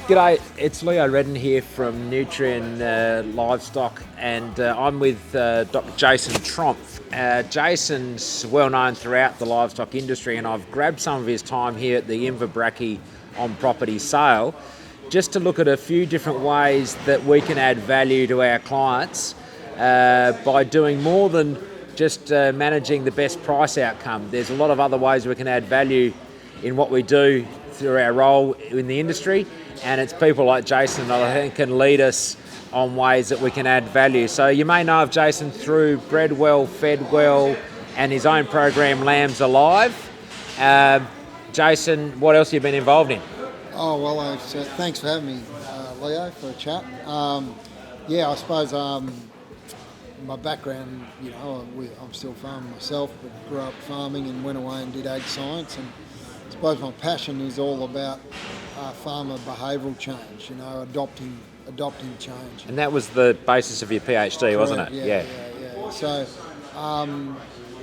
G'day, it's REDDEN here from NUTRIEN Livestock, and I'm with Dr. Jason TROMPF. Jason's well known throughout the livestock industry, and I've grabbed some of his time here at the Inverbrachy on property sale just to look at a few different ways that we can add value to our clients by doing more than just managing the best price outcome. There's a lot of other ways we can add value in what we do through our role in the industry, and it's people like Jason that I think can lead us on ways that we can add value. So you may know of Jason through Bred Well, Fed Well, and his own program LAMBS Alive. Jason, what else have you been involved in? Oh, well, thanks for having me, Leo, for a chat. I suppose my background, I'm still farming myself, but grew up farming and went away and did ag science. And I suppose my passion is all about farmer behavioural change, adopting change. And that was the basis of your PhD, wasn't it? Yeah. So,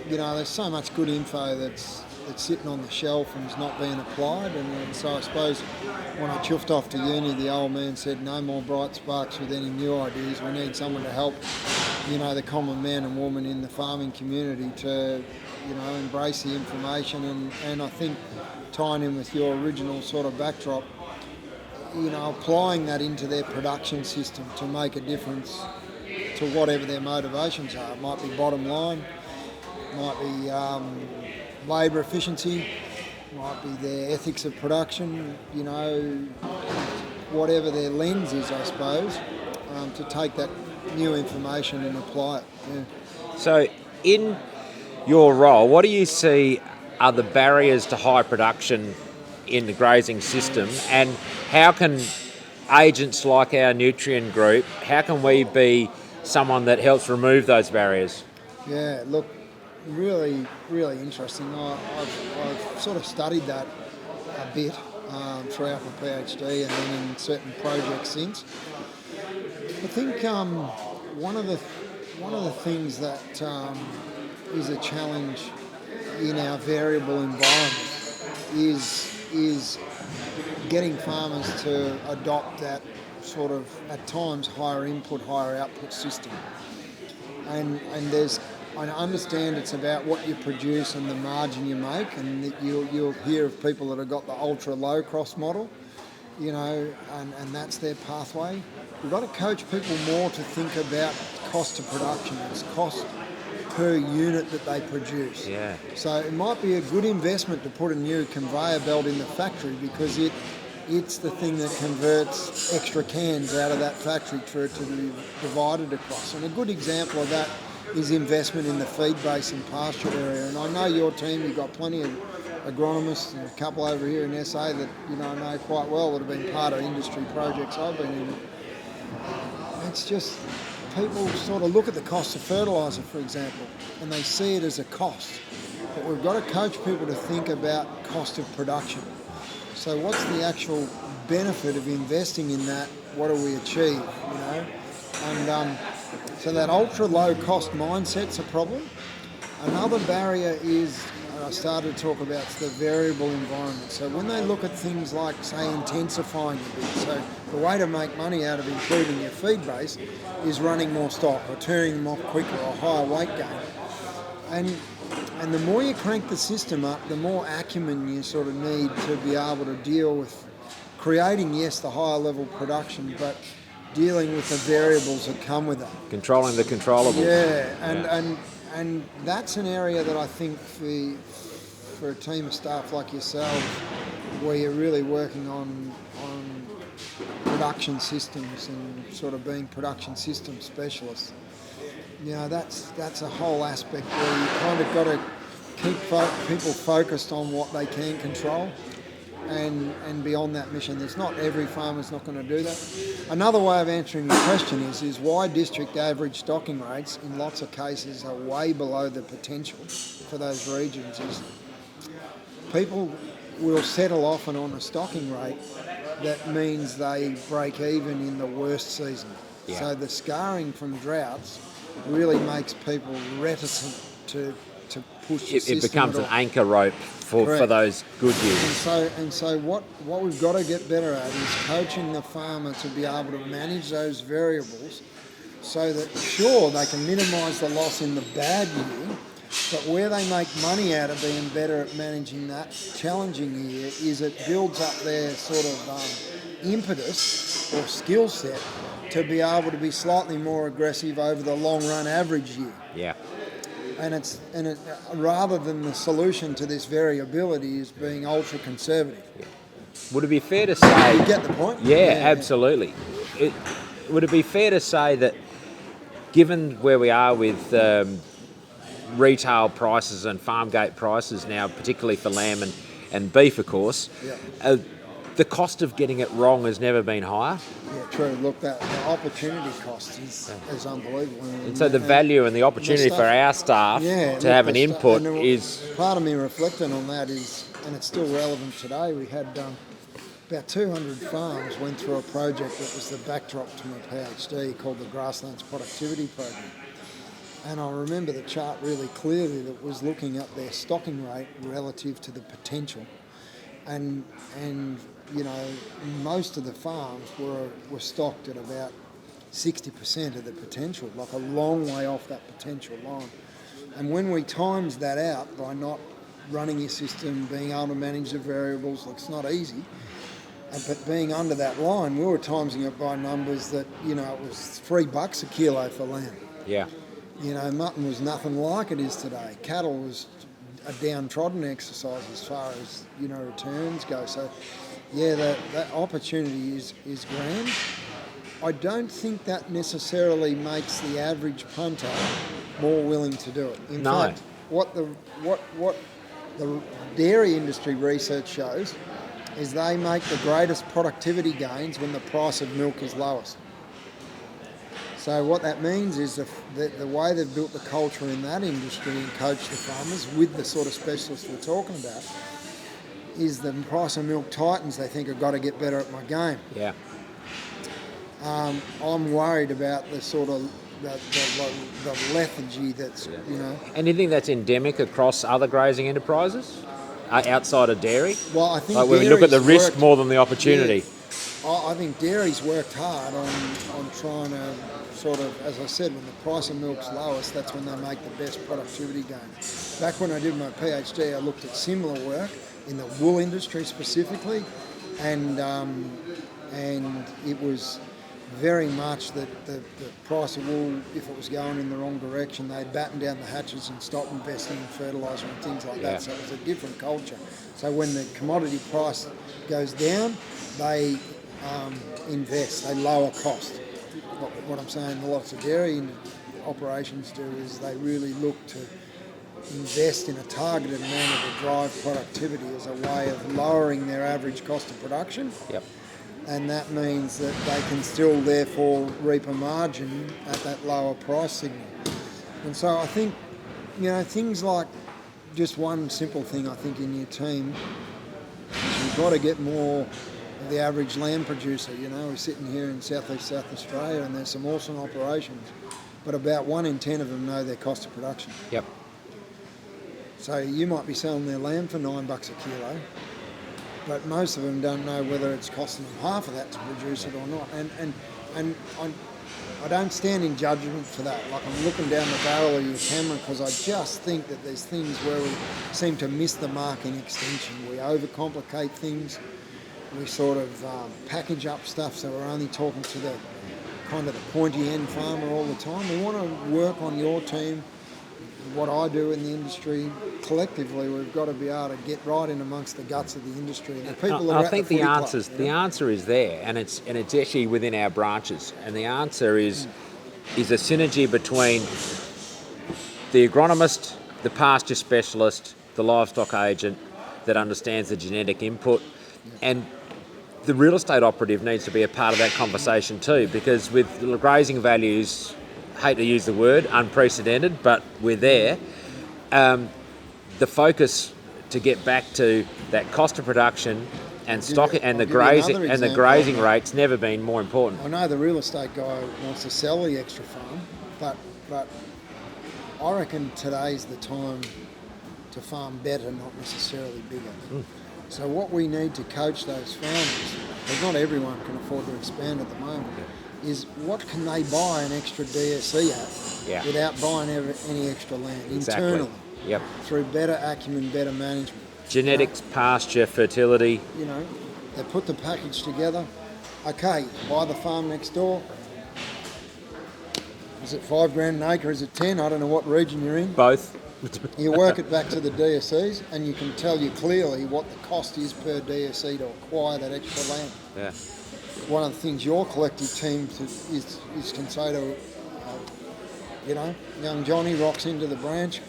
there's so much good info that's sitting on the shelf and is not being applied. And so I suppose when I chuffed off to uni, the old man said, no more bright sparks with any new ideas. We need someone to help, the common man and woman in the farming community to, embrace the information. And I think tying in with your original sort of backdrop, applying that into their production system to make a difference to whatever their motivations are. It might be bottom line, might be labour efficiency, might be their ethics of production, whatever their lens is, I suppose, to take that new information and apply it. Yeah. So in your role, what do you see are the barriers to high production in the grazing system, and how can agents like our NUTRIEN group, how can we be someone that helps remove those barriers? Yeah, look, really, really interesting. I've sort of studied that a bit throughout my PhD and then in certain projects since. I think one of the things that is a challenge in our variable environment is getting farmers to adopt that sort of, at times, higher input, higher output system. And I understand it's about what you produce and the margin you make, and that you'll hear of people that have got the ultra low cost model, and that's their pathway. We've got to coach people more to think about cost of production. It's cost per unit that they produce. Yeah. So it might be a good investment to put a new conveyor belt in the factory because it's the thing that converts extra cans out of that factory for it to be divided across. And a good example of that is investment in the feed base and pasture area. And I know your team, you've got plenty of agronomists and a couple over here in SA that I know quite well that have been part of industry projects I've been in. It's just people sort of look at the cost of fertiliser, for example, and they see it as a cost. But we've got to coach people to think about cost of production. So what's the actual benefit of investing in that? What do we achieve, And so that ultra low cost mindset's a problem. Another barrier is, I started to talk about, the variable environment. So when they look at things like, say, intensifying a bit, so the way to make money out of improving your feed base is running more stock or turning them off quicker or higher weight gain. And the more you crank the system up, the more acumen you sort of need to be able to deal with creating, yes, the higher level production, but dealing with the variables that come with it. Controlling the controllables. Yeah, and that's an area that I think for a team of staff like yourselves, where you're really working on production systems and sort of being production system specialists, that's a whole aspect where you kind of got to keep people focused on what they can control and beyond that mission. There's not every farmer's not going to do that. Another way of answering the question is why district average stocking rates in lots of cases are way below the potential for those regions is people will settle often on a stocking rate that means they break even in the worst season. Yeah. So the scarring from droughts really makes people reticent to to push the It system. becomes an anchor rope for those good years. And so what we've got to get better at is coaching the farmer to be able to manage those variables so that, sure, they can minimise the loss in the bad year, but where they make money out of being better at managing that challenging year is it builds up their sort of impetus or skill set to be able to be slightly more aggressive over the long run average year. Yeah. And rather than the solution to this variability is being ultra conservative. Yeah. Would it be fair to say? You get the point? Yeah, absolutely. Would it be fair to say that, given where we are with retail prices and farm gate prices now, particularly for lamb and beef, of course, the cost of getting it wrong has never been higher. Yeah, true. Look, the opportunity cost is unbelievable. And so the value and the opportunity for our staff to have an input is... Part of me reflecting on that is, and it's still relevant today, we had about 200 farms went through a project that was the backdrop to my PhD called the Grasslands Productivity Program. And I remember the chart really clearly that was looking at their stocking rate relative to the potential. And you know, most of the farms were stocked at about 60% of the potential, like a long way off that potential line. And when we times that out by not running your system, being able to manage the variables, it's not easy, but being under that line, we were timesing it by numbers that, you know, it was $3 a kilo for lamb. Yeah. You know, mutton was nothing like it is today. Cattle was a downtrodden exercise as far as, you know, returns go. So, yeah, that opportunity is grand. I don't think that necessarily makes the average punter more willing to do it. In fact, what the dairy industry research shows is they make the greatest productivity gains when the price of milk is lowest. So what that means is the way they've built the culture in that industry and coached the farmers with the sort of specialists we're talking about is the price of milk tightens. They think, I've got to get better at my game. Yeah. I'm worried about the sort of the lethargy that's, you know. And do you think that's endemic across other grazing enterprises outside of dairy? Well, I think like when we look at the risk more than the opportunity. Yeah, I think dairy's worked hard on trying to sort of, as I said, when the price of milk's lowest, that's when they make the best productivity gains. Back when I did my PhD, I looked at similar work in the wool industry specifically, and it was very much that the price of wool, if it was going in the wrong direction, they'd batten down the hatches and stop investing in fertiliser and things like that. So it was a different culture. So when the commodity price goes down, they invest, they lower cost. What I'm saying lots of dairy operations do is they really look to invest in a targeted manner to drive productivity as a way of lowering their average cost of production. Yep. And that means that they can still therefore reap a margin at that lower price signal. And so I think, you know, things like just one simple thing I think in your team is you've got to get more of the average lamb producer. You know, we're sitting here in southeast South Australia and there's some awesome operations, but about 1 in 10 of them know their cost of production. Yep. So you might be selling their lamb for $9 a kilo, but most of them don't know whether it's costing them half of that to produce it or not. And I don't stand in judgment for that. Like, I'm looking down the barrel of your camera because I just think that there's things where we seem to miss the mark in extension. We overcomplicate things. We sort of package up stuff so we're only talking to the kind of the pointy end farmer all the time. We want to work on your team, what I do in the industry. Collectively, we've got to be able to get right in amongst the guts of the industry. And the people that are at the footy club, the answer is there, and it's actually within our branches. And the answer is a synergy between the agronomist, the pasture specialist, the livestock agent that understands the genetic input, and the real estate operative needs to be a part of that conversation too, because with grazing values, hate to use the word, unprecedented, but we're there. The focus to get back to that cost of production and stock and the grazing rates never been more important. I know the real estate guy wants to sell the extra farm, but I reckon today's the time to farm better, not necessarily bigger. So what we need to coach those farmers, because not everyone can afford to expand at the moment, is what can they buy an extra DSE at without buying any extra land internally through better acumen, better management. Genetics, pasture, fertility. You know, they put the package together. Okay, buy the farm next door. Is it $5,000 an acre? Is it 10? I don't know what region you're in. Both. You work it back to the DSEs, and you can tell you clearly what the cost is per DSE to acquire that extra land. Yeah. One of the things your collective team can say to, young Johnny rocks into the branch,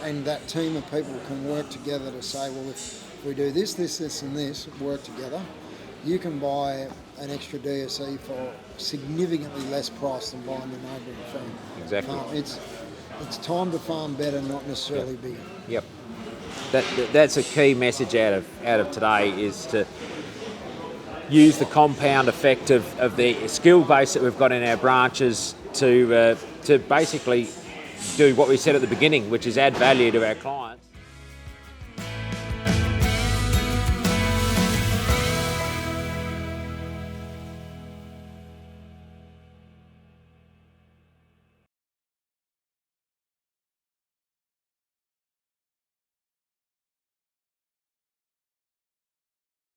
and that team of people can work together to say, well, if we do this, this, this, and this, work together, you can buy an extra DSE for significantly less price than buying the neighbouring farm. Exactly. It's time to farm better, not necessarily bigger. Yep. That's a key message out of today, is to use the compound effect of the skill base that we've got in our branches to basically do what we said at the beginning, which is add value to our clients.